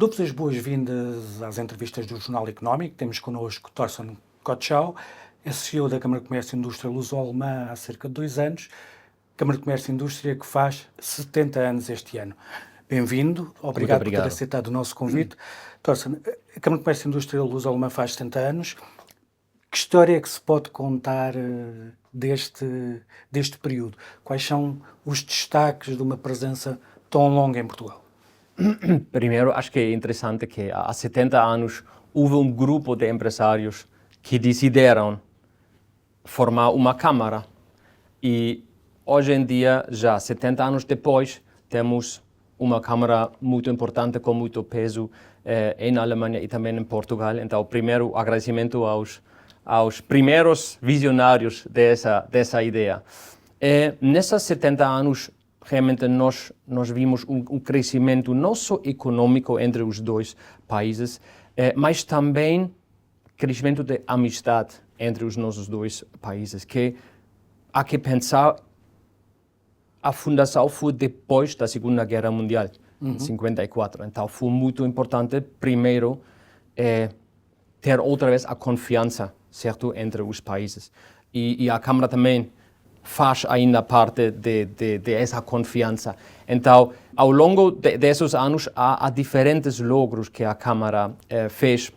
Dou-vos as boas-vindas às entrevistas do Jornal Económico. Temos connosco Torsten Kotschau, é CEO da Câmara de Comércio e Indústria Luso-Alemã há cerca de 2 anos. Câmara de Comércio e Indústria que faz 70 anos este ano. Bem-vindo, obrigado por ter aceitado o nosso convite. Torsten, a Câmara de Comércio e Indústria Luso-Alemã faz 70 anos. Que história é que se pode contar deste período? Quais são os destaques de uma presença tão longa em Portugal? Primeiro, acho que é interessante que há 70 anos houve um grupo de empresários que decidiram formar uma Câmara. E hoje em dia, já 70 anos depois, temos uma Câmara muito importante, com muito peso em Alemanha e também em Portugal. Então, primeiro, agradecimento aos primeiros visionários dessa ideia. Nesses 70 anos, realmente nós vimos um crescimento não só econômico entre os dois países, mas também crescimento de amizade entre os nossos dois países, que há que pensar, a fundação foi depois da Segunda Guerra Mundial, em 54. Então foi muito importante, primeiro, ter outra vez a confiança, certo, entre os países. E a Câmara também faz ainda parte de essa confiança. Então, ao longo desses anos, há diferentes logros que a Câmara fez.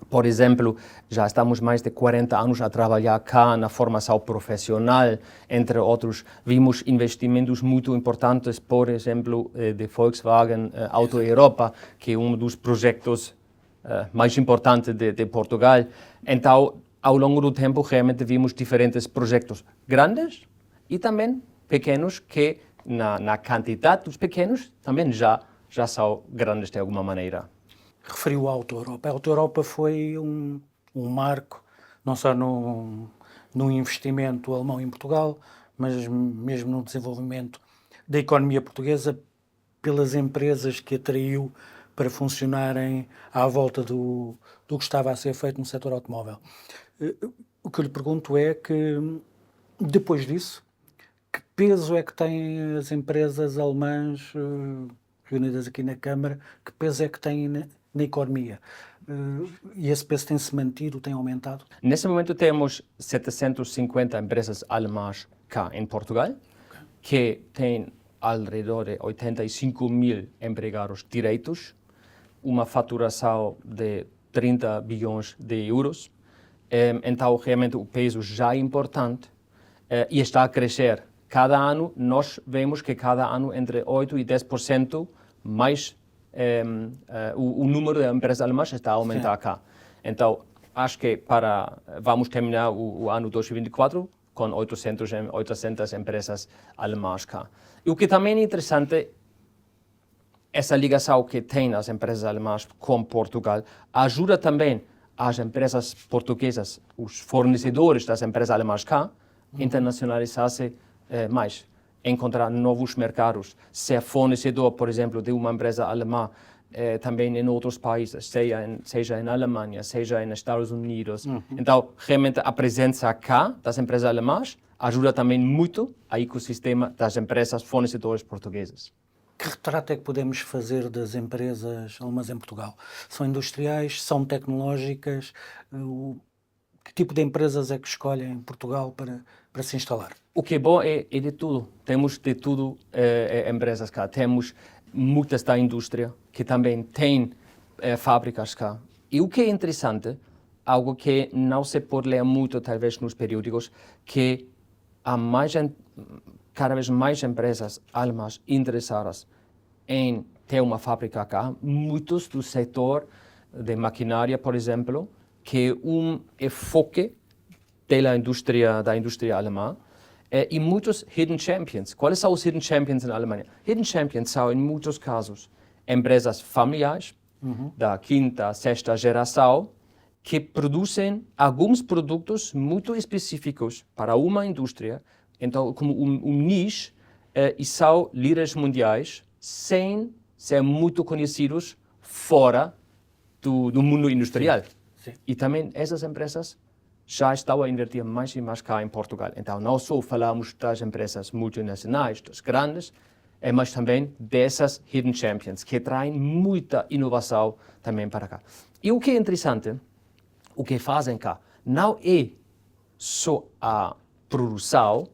Por exemplo, já estamos mais de 40 anos a trabalhar cá na formação profissional, entre outros. Vimos investimentos muito importantes, por exemplo, de Volkswagen Auto Europa, que é um dos projetos mais importantes de Portugal. Então, ao longo do tempo, realmente vimos diferentes projetos grandes e também pequenos, que na quantidade dos pequenos também já são grandes de alguma maneira. Referiu a Auto Europa. A Auto Europa foi um marco, não só no investimento alemão em Portugal, mas mesmo no desenvolvimento da economia portuguesa, pelas empresas que atraiu para funcionarem à volta do que estava a ser feito no setor automóvel. O que eu lhe pergunto é que, depois disso, que peso é que têm as empresas alemãs reunidas aqui na Câmara, que peso é que têm na economia? E esse peso tem-se mantido, tem aumentado? Nesse momento temos 750 empresas alemãs cá em Portugal, que têm alrededor de 85 mil empregados diretos, uma faturação de 30 bilhões de euros. Então, realmente, o peso já é importante e está a crescer. Cada ano, nós vemos que cada ano entre 8% e 10% mais o número de empresas alemãs está a aumentar cá. Então, acho que vamos terminar o ano 2024 com 800 empresas alemãs cá. E o que também é interessante, essa ligação que tem as empresas alemãs com Portugal, ajuda também as empresas portuguesas, os fornecedores das empresas alemãs cá, internacionalizar-se mais, encontrar novos mercados, ser fornecedor, por exemplo, de uma empresa alemã também em outros países, seja em Alemanha, seja nos Estados Unidos. Então, realmente, a presença cá das empresas alemãs ajuda também muito ao ecossistema das empresas fornecedoras portuguesas. Que retrato é que podemos fazer das empresas alemãs em Portugal? São industriais? São tecnológicas? Que tipo de empresas é que escolhem Portugal para se instalar? O que é bom é de tudo. Temos de tudo empresas cá. Temos muitas da indústria que também têm fábricas cá. E o que é interessante, algo que não se pode ler muito talvez nos periódicos, que há cada vez mais empresas alemãs interessadas em ter uma fábrica cá, muitos do setor de maquinária, por exemplo, que é um enfoque da indústria alemã, e muitos hidden champions. Quais são os hidden champions na Alemanha? Hidden champions são, em muitos casos, empresas familiares, da quinta, sexta geração, que produzem alguns produtos muito específicos para uma indústria, então como um nicho, e são líderes mundiais sem ser muito conhecidos fora do mundo industrial. Sim. E também essas empresas já estão a investir mais e mais cá em Portugal. Então não só falamos das empresas multinacionais, das grandes, mas também dessas hidden champions, que trazem muita inovação também para cá. E o que é interessante, o que fazem cá, não é só a produção,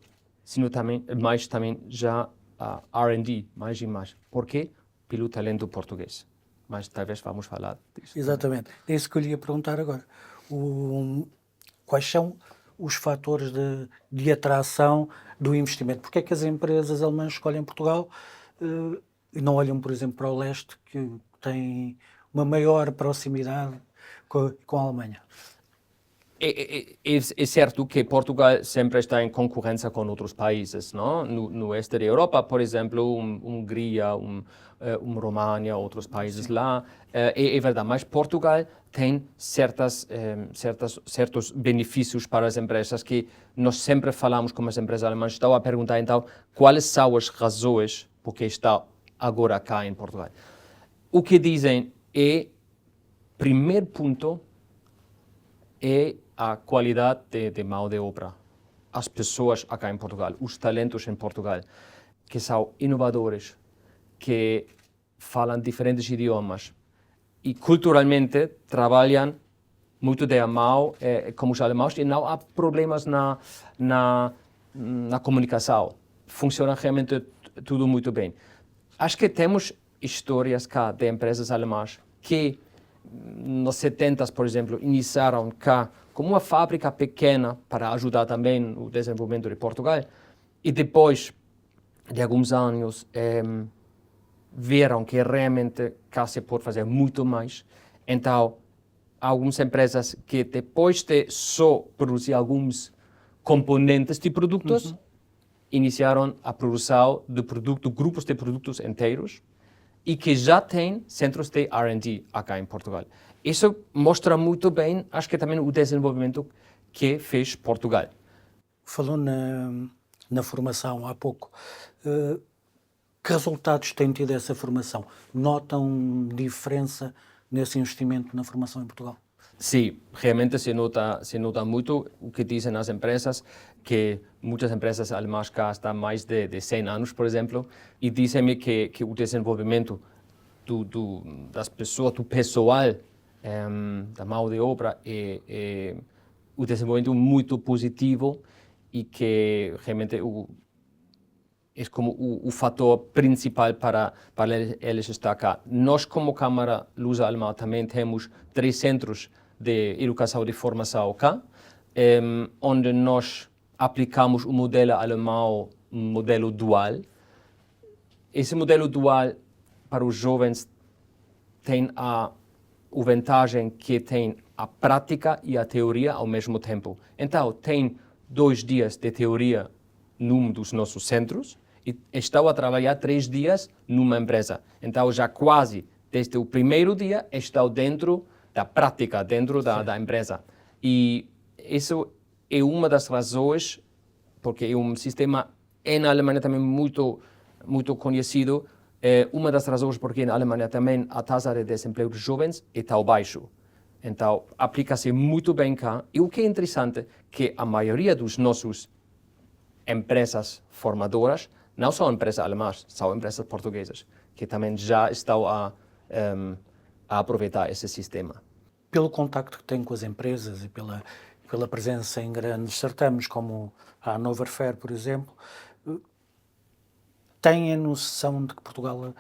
mas também já a R&D, mais e mais. Por quê? Pelo talento português. Mas talvez vamos falar disso. Exatamente. É isso que eu lhe ia perguntar agora. Quais são os fatores de atração do investimento? Porque é que as empresas alemãs escolhem Portugal e não olham, por exemplo, para o leste, que tem uma maior proximidade com a Alemanha? É certo que Portugal sempre está em concorrência com outros países, não? No oeste da Europa, por exemplo, Hungria, România, outros países lá, é verdade, mas Portugal tem certos benefícios para as empresas que nós sempre falamos com as empresas alemãs. Estou a perguntar, então, quais são as razões por que está agora cá em Portugal. O que dizem é, primeiro ponto, é a qualidade de mão de obra. As pessoas aqui em Portugal, os talentos em Portugal, que são inovadores, que falam diferentes idiomas e culturalmente trabalham muito de mão como os alemães e não há problemas na comunicação. Funciona realmente tudo muito bem. Acho que temos histórias cá de empresas alemãs que nos 70, por exemplo, iniciaram cá como uma fábrica pequena para ajudar também o desenvolvimento de Portugal e depois de alguns anos viram que realmente cá se pode fazer muito mais. Então, algumas empresas que depois de só produzir alguns componentes de produtos, iniciaram a produção de grupos de produtos inteiros e que já têm centros de R&D aqui em Portugal. Isso mostra muito bem, acho que também o desenvolvimento que fez Portugal. Falou na formação há pouco. Que resultados tem tido essa formação? Notam diferença nesse investimento na formação em Portugal? Sim, realmente se nota muito o que dizem as empresas, que muitas empresas alemãs cá estão mais de 100 anos, por exemplo, e dizem-me que o desenvolvimento das pessoas, do pessoal, da mão de obra, é o desenvolvimento muito positivo e que realmente é como o fator principal para eles estar cá. Nós, como Câmara Luso-Alemã, também temos 3 centros de educação e formação cá, onde nós aplicamos o modelo alemão, um modelo dual. Esse modelo dual para os jovens tem a vantagem que tem a prática e a teoria ao mesmo tempo. Então, tem 2 dias de teoria num dos nossos centros e estou a trabalhar 3 dias numa empresa. Então, já quase desde o primeiro dia estou dentro da prática, dentro da empresa. E isso é uma das razões, porque é um sistema na Alemanha também muito conhecido, uma das razões porque na Alemanha também a taxa de desemprego dos jovens é tão baixo. Então, aplica-se muito bem cá. E o que é interessante é que a maioria dos nossos empresas formadoras não são empresas alemãs, são empresas portuguesas, que também já estão a aproveitar esse sistema. Pelo contacto que tem com as empresas e pela presença em grandes certames, como a Hannover Fair, por exemplo, tem a noção de que Portugal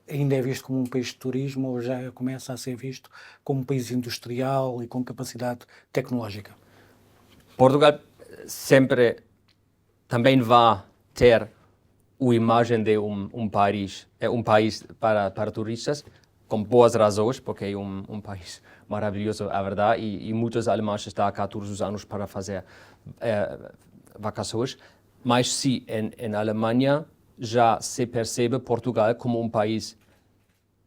ainda é visto como um país de turismo ou já começa a ser visto como um país industrial e com capacidade tecnológica? Portugal sempre também vai ter a imagem de um país para turistas, com boas razões, porque é um país maravilhoso, é verdade, e muitos alemães estão cá todos os anos para fazer vacações. Mas sim, em Alemanha já se percebe Portugal como um país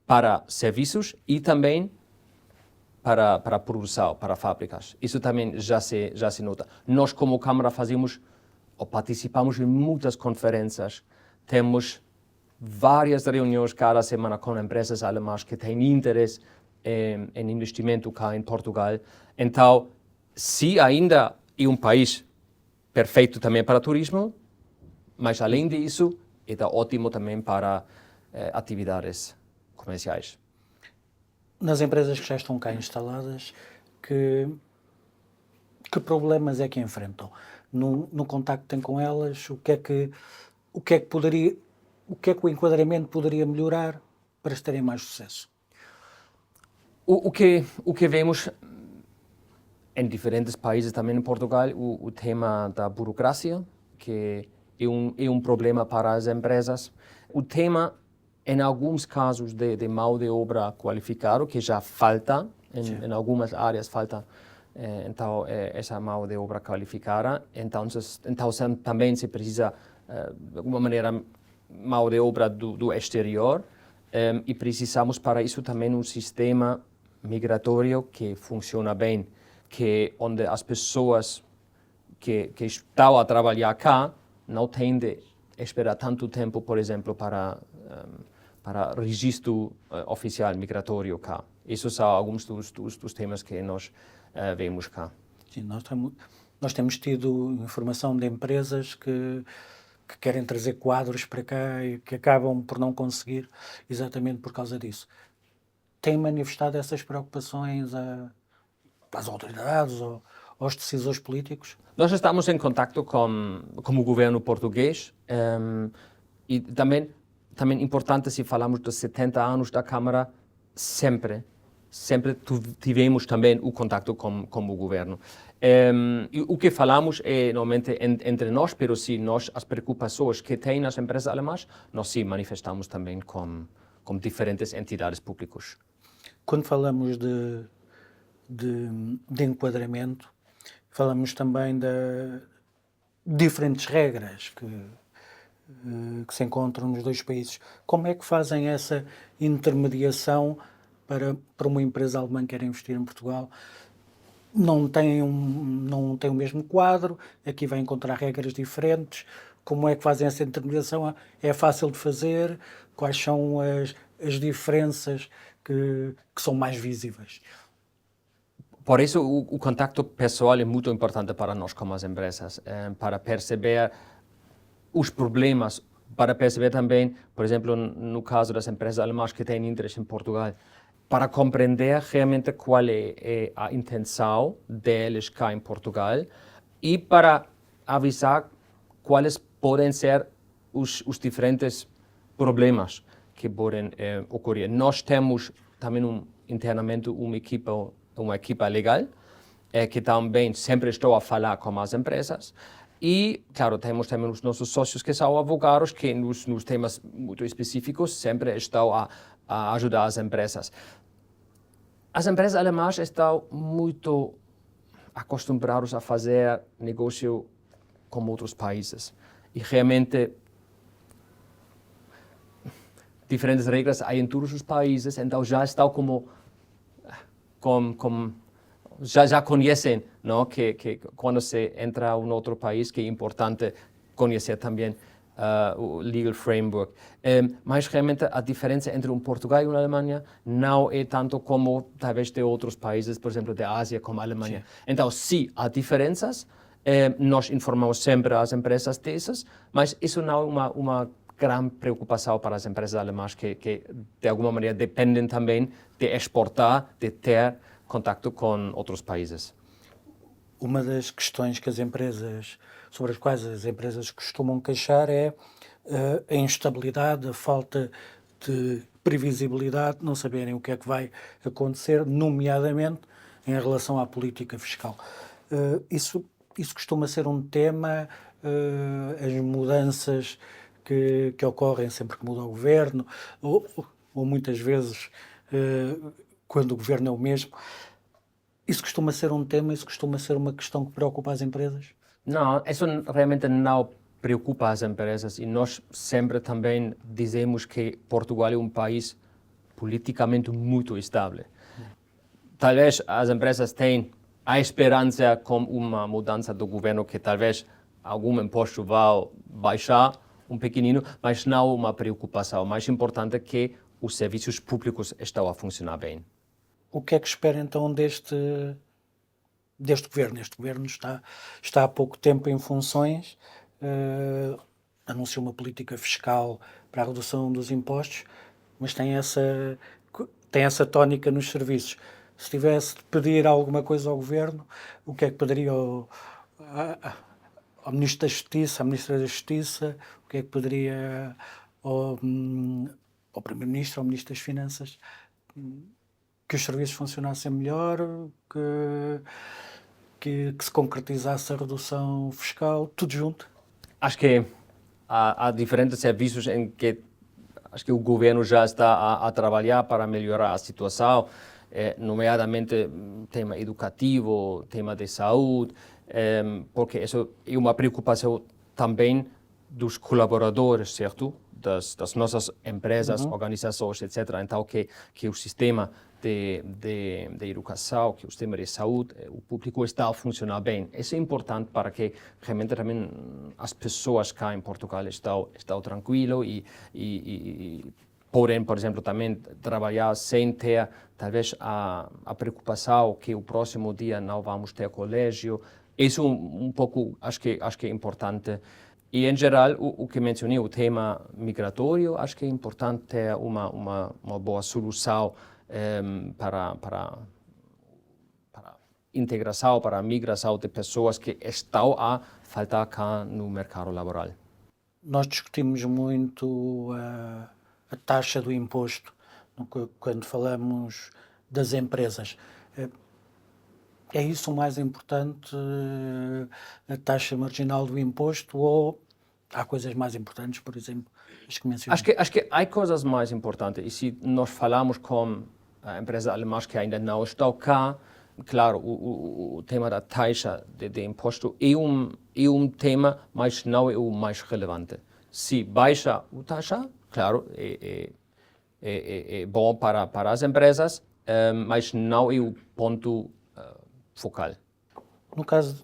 para serviços e também para produção, para fábricas. Isso também já se nota. Nós, como Câmara, fazemos ou participamos em muitas conferências, temos várias reuniões cada semana com empresas alemãs que têm interesse em investimento cá em Portugal. Então, se ainda é um país perfeito também para turismo, mas além disso, está ótimo também para atividades comerciais. Nas empresas que já estão cá instaladas, que problemas é que enfrentam? No contacto que têm com elas, o que é que o enquadramento poderia melhorar para terem mais sucesso? O que vemos em diferentes países, também em Portugal, o tema da burocracia, que é um problema para as empresas. O tema, em alguns casos, de mão de obra qualificada, que já falta, em algumas áreas falta então essa mão de obra qualificada. Então também se precisa, de alguma maneira, mão de obra do exterior, e precisamos para isso também um sistema migratório que funciona bem, que onde as pessoas que estão a trabalhar cá não têm de esperar tanto tempo, por exemplo, para registro oficial migratório cá. Esses são alguns dos temas que nós vemos cá. Sim, nós temos tido informação de empresas que querem trazer quadros para cá e que acabam por não conseguir exatamente por causa disso. Têm manifestado essas preocupações às autoridades ou aos decisores políticos? Nós estamos em contato com o governo português, e também importante, se falamos dos 70 anos da Câmara, sempre tivemos também o contato com o governo. E o que falamos é normalmente entre nós, mas sim, as preocupações que têm as empresas alemãs, nós sim manifestamos também com diferentes entidades públicas. Quando falamos de enquadramento, falamos também de diferentes regras que se encontram nos dois países. Como é que fazem essa intermediação para uma empresa alemã que quer investir em Portugal? Não tem o mesmo quadro, aqui vai encontrar regras diferentes. Como é que fazem essa intermediação? É fácil de fazer? Quais são as diferenças que são mais visíveis? Por isso, o contacto pessoal é muito importante para nós como as empresas, para perceber os problemas, para perceber também, por exemplo, no caso das empresas alemãs que têm interesse em Portugal, para compreender realmente qual é a intenção deles cá em Portugal e para avisar quais podem ser os diferentes problemas que podem ocorrer. Nós temos também internamente uma equipa legal que também sempre está a falar com as empresas. E, claro, temos também os nossos sócios que são advogados, que nos temas muito específicos sempre estão a ajudar as empresas. As empresas alemãs estão muito acostumadas a fazer negócio com outros países. E realmente, diferentes regras há em todos os países, então já estão já conhecem, não? Que quando se entra em outro país, que é importante conhecer também o legal framework. Mas realmente a diferença entre Portugal e uma Alemanha não é tanto como talvez de outros países, por exemplo, da Ásia, como a Alemanha. Sim. Então, sim, há diferenças. Nós informamos sempre as empresas dessas, mas isso não é uma grande preocupação para as empresas alemãs que de alguma maneira dependem também de exportar, de ter contato com outros países. Uma das questões sobre as quais as empresas costumam queixar é a instabilidade, a falta de previsibilidade, não saberem o que é que vai acontecer, nomeadamente em relação à política fiscal. Isso costuma ser um tema, as mudanças que ocorrem sempre que muda o governo, ou muitas vezes quando o governo é o mesmo. Isso costuma ser um tema, isso costuma ser uma questão que preocupa as empresas? Não, isso realmente não preocupa as empresas e nós sempre também dizemos que Portugal é um país politicamente muito estável. Talvez as empresas tenham a esperança com uma mudança do governo que talvez algum imposto vá baixar um pequenino, mas não uma preocupação. O mais importante é que os serviços públicos estão a funcionar bem. O que é que espera então deste governo? Este governo está há pouco tempo em funções. anuncia uma política fiscal para a redução dos impostos, mas tem essa tónica nos serviços. Se tivesse de pedir alguma coisa ao Governo, o que é que pediria ao Ministro da Justiça, à Ministra da Justiça, o que é que pediria ao Primeiro-Ministro, ao Ministro das Finanças? Que os serviços funcionassem melhor, que se concretizasse a redução fiscal, tudo junto. Acho que há diferentes serviços em que acho que o governo já está a trabalhar para melhorar a situação, nomeadamente tema educativo, tema de saúde, porque isso é uma preocupação também dos colaboradores, certo? Das nossas empresas, organizações, etc. Então, que o sistema de educação, que o sistema de saúde, o público está a funcionar bem. Isso é importante para que realmente também as pessoas cá em Portugal estão tranquilos e podem, por exemplo, também trabalhar sem ter, talvez, a preocupação que o próximo dia não vamos ter colégio. Isso um pouco, acho que é importante. E, em geral, o que mencionei, o tema migratório, acho que é importante ter uma boa solução para integração, para a migração de pessoas que estão a faltar cá no mercado laboral. Nós discutimos muito a taxa do imposto quando falamos das empresas. É isso o mais importante, a taxa marginal do imposto, ou há coisas mais importantes, por exemplo, as que mencionei? Acho que há coisas mais importantes. E se nós falamos com empresas alemãs que ainda não estão cá, claro, o tema da taxa de imposto é um tema, mas não é o mais relevante. Se baixa a taxa, claro, é bom para as empresas, mas não é o ponto focal. No caso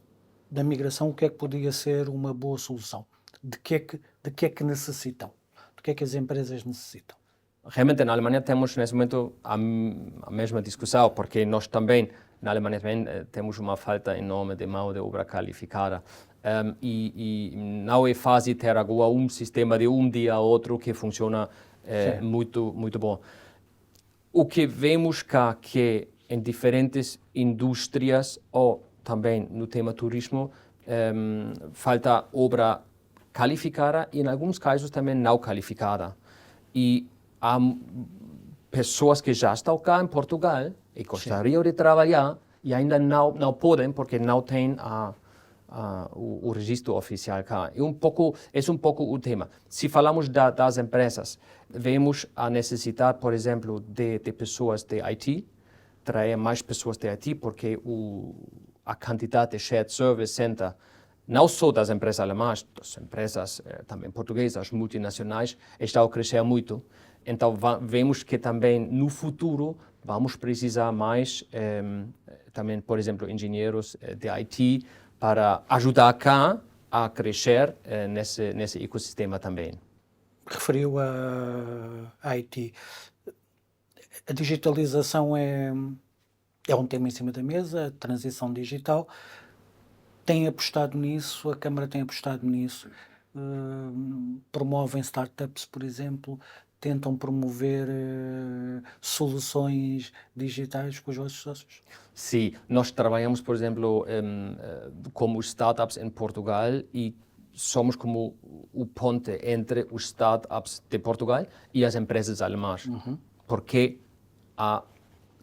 da migração, o que é que poderia ser uma boa solução? De que é que necessitam? Do que é que as empresas necessitam? Realmente, na Alemanha temos, nesse momento, a mesma discussão, porque nós também, na Alemanha, temos uma falta enorme de mão de obra qualificada. E não é fácil ter agora um sistema de um dia a outro que funciona muito, muito bom. O que vemos cá que em diferentes indústrias ou também no tema turismo falta obra qualificada e em alguns casos também não qualificada. E há pessoas que já estão cá em Portugal e gostariam de trabalhar e ainda não podem porque não têm o registro oficial cá. É um pouco o tema. Se falamos das empresas, vemos a necessidade, por exemplo, de pessoas de IT, trazer mais pessoas de IT, porque a quantidade de shared service center, não só das empresas alemãs, das empresas também portuguesas, multinacionais, está a crescer muito. Então, vemos que também no futuro vamos precisar mais também, por exemplo, engenheiros de IT para ajudar cá a crescer nesse ecossistema também. Referiu a IT. A digitalização é um tema em cima da mesa, a transição digital. Tem apostado nisso, a Câmara tem apostado nisso. Promovem startups, por exemplo, tentam promover soluções digitais com os vossos sócios? Sim, nós trabalhamos, por exemplo, como startups em Portugal e somos como o ponte entre os startups de Portugal e as empresas alemãs. Porque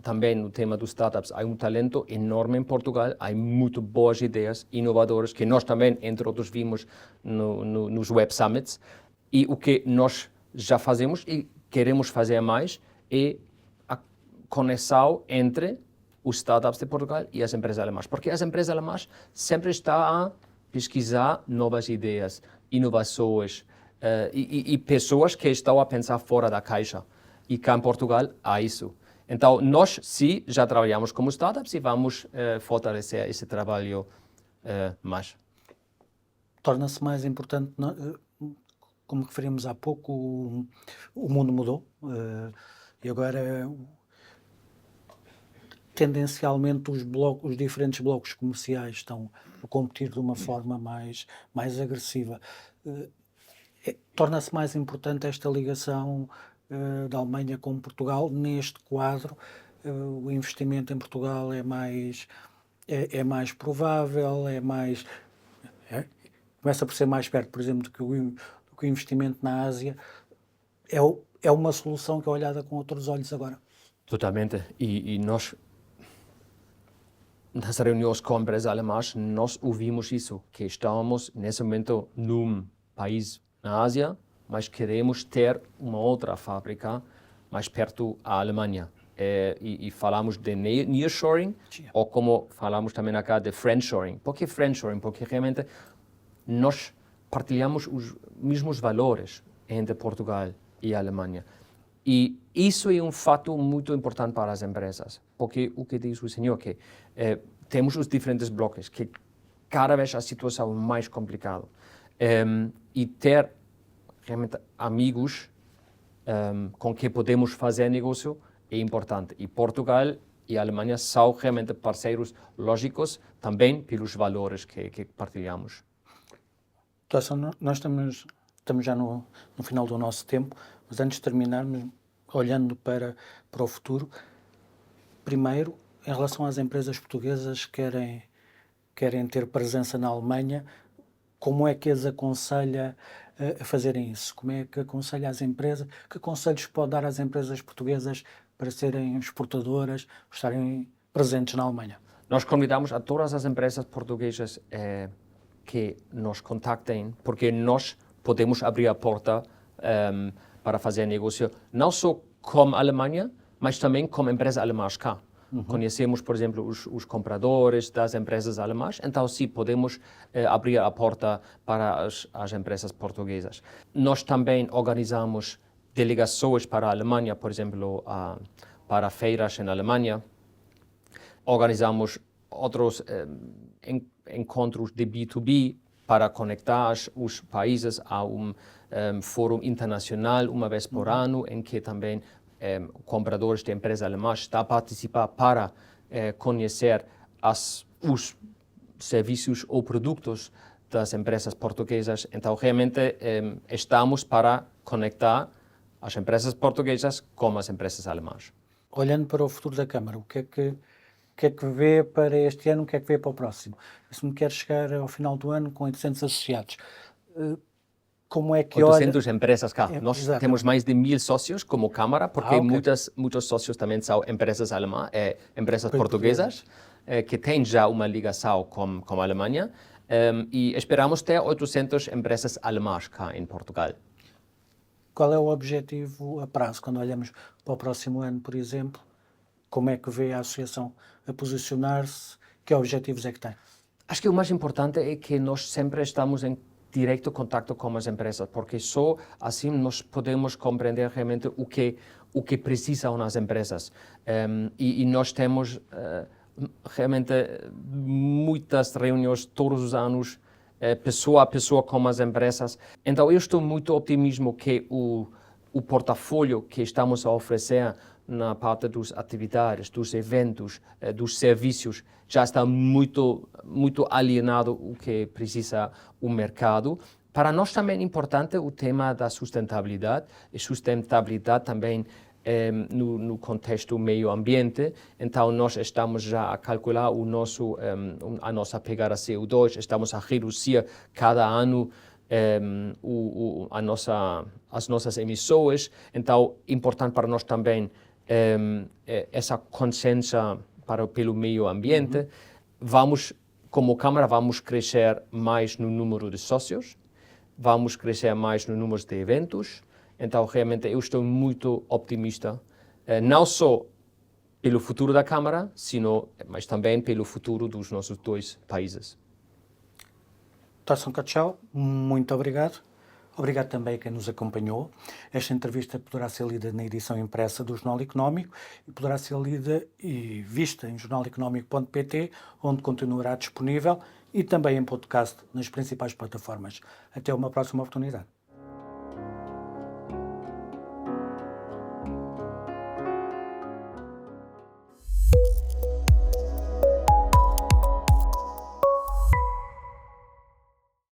também no tema dos startups há um talento enorme em Portugal, há muito boas ideias inovadoras que nós também, entre outros, vimos nos Web Summits. E o que nós já fazemos e queremos fazer mais é a conexão entre os startups de Portugal e as empresas alemãs. Porque as empresas alemãs sempre estão a pesquisar novas ideias, inovações e pessoas que estão a pensar fora da caixa. E cá em Portugal há isso. Então, nós, sim, já trabalhamos como startups e vamos fortalecer esse trabalho mais. Torna-se mais importante, como referimos há pouco, o mundo mudou e agora, tendencialmente, os diferentes blocos comerciais estão a competir de uma forma mais agressiva. torna-se mais importante esta ligação da Alemanha com Portugal neste quadro. O investimento em Portugal é mais provável, começa por ser mais perto, por exemplo, do que o investimento na Ásia. É uma solução que é olhada com outros olhos agora. Totalmente. E nós, nas reuniões com empresas alemãs, nós ouvimos isso, que estamos nesse momento num país na Ásia, mas queremos ter uma outra fábrica mais perto da Alemanha. E falamos de nearshoring, ou como falamos também acá de friendshoring. Por que friendshoring? Porque realmente nós partilhamos os mesmos valores entre Portugal e a Alemanha. E isso é um fato muito importante para as empresas, porque o que diz o senhor que temos os diferentes blocos, que cada vez a situação é mais complicada. E ter realmente amigos com quem podemos fazer negócio é importante. E Portugal e a Alemanha são realmente parceiros lógicos também pelos valores que partilhamos. Então, nós estamos já no final do nosso tempo, mas antes de terminarmos, olhando para o futuro, primeiro, em relação às empresas portuguesas que querem ter presença na Alemanha, como é que as aconselha a fazerem isso? Como é que aconselha as empresas? Que conselhos pode dar às empresas portuguesas para serem exportadoras, estarem presentes na Alemanha? Nós convidamos a todas as empresas portuguesas que nos contactem, porque nós podemos abrir a porta para fazer negócio, não só com a Alemanha, mas também com empresas alemãs cá. Conhecemos, por exemplo, os compradores das empresas alemãs, então sim, podemos abrir a porta para as empresas portuguesas. Nós também organizamos delegações para a Alemanha, por exemplo, para feiras na Alemanha. Organizamos outros encontros de B2B para conectar os países a fórum internacional uma vez por ano, em que também compradores de empresas alemãs estão a participar para conhecer os serviços ou produtos das empresas portuguesas. Então, realmente, estamos para conectar as empresas portuguesas com as empresas alemãs. Olhando para o futuro da Câmara, o que é que vê para este ano, o que é que vê para o próximo? Se me quer chegar ao final do ano com 800 associados, como é que 800 empresas cá. Nós exatamente. temos mais de 1000 sócios como Câmara, porque muitos sócios também são empresas alemãs, empresas portuguesas, que têm já uma ligação com a Alemanha, e esperamos ter 800 empresas alemãs cá em Portugal. Qual é o objetivo a prazo? Quando olhamos para o próximo ano, por exemplo, como é que vê a associação a posicionar-se? Que objetivos é que tem? Acho que o mais importante é que nós sempre estamos em direto contato com as empresas, porque só assim nós podemos compreender realmente o que precisam as empresas. E nós temos realmente muitas reuniões todos os anos, pessoa a pessoa com as empresas. Então eu estou muito otimismo que o portafólio que estamos a oferecer na parte das atividades, dos eventos, dos serviços, já está muito alienado o que precisa o mercado. Para nós também é importante o tema da sustentabilidade, e sustentabilidade também no contexto meio ambiente. Então nós estamos já a calcular a nossa pegada CO2, estamos a reduzir cada ano as nossas emissões. Então é importante para nós também essa consciência pelo meio ambiente. Como Câmara, vamos crescer mais no número de sócios, vamos crescer mais no número de eventos. Então, realmente, eu estou muito otimista, não só pelo futuro da Câmara, mas também pelo futuro dos nossos dois países. Thorsten Kötschau, muito obrigado. Obrigado também a quem nos acompanhou. Esta entrevista poderá ser lida na edição impressa do Jornal Económico e poderá ser lida e vista em jornaleconómico.pt, onde continuará disponível, e também em podcast nas principais plataformas. Até uma próxima oportunidade.